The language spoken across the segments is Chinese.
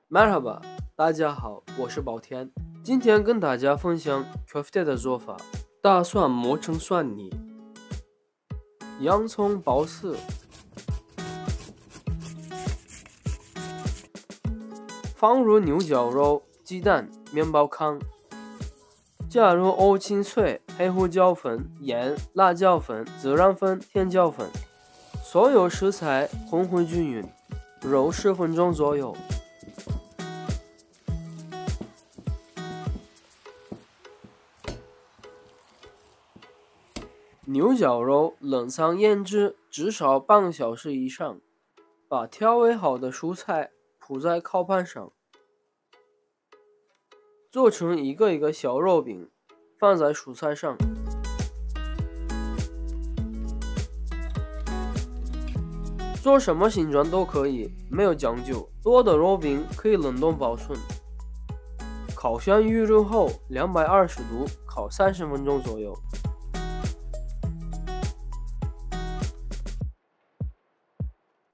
Merhaba，大家好，我是宝天。今天跟大家分享 köfte 的做法。大蒜磨成蒜泥，洋葱爆丝，放入牛绞肉、鸡蛋、面包糠，加入欧芹碎、黑胡椒粉、盐、辣椒粉、孜然粉、甜椒粉，所有食材混合均匀，揉10分钟左右。牛绞肉冷藏腌制至少半个小时以上，把调味好的蔬菜铺在烤盘上，做成一个一个小肉饼，放在蔬菜上。做什么形状都可以，没有讲究。多的肉饼可以冷冻保存。烤箱预热后，220度烤30分钟左右。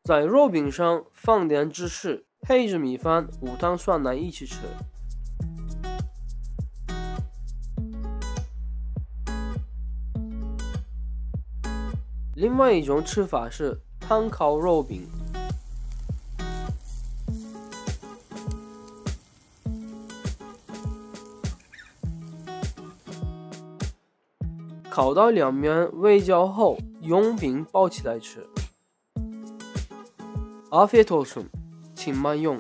在肉饼上放点芝士，配着米饭、无糖酸奶一起吃。另外一种吃法是炭烤肉饼，烤到两面微焦后，用饼包起来吃。Afiyet olsun，请慢用。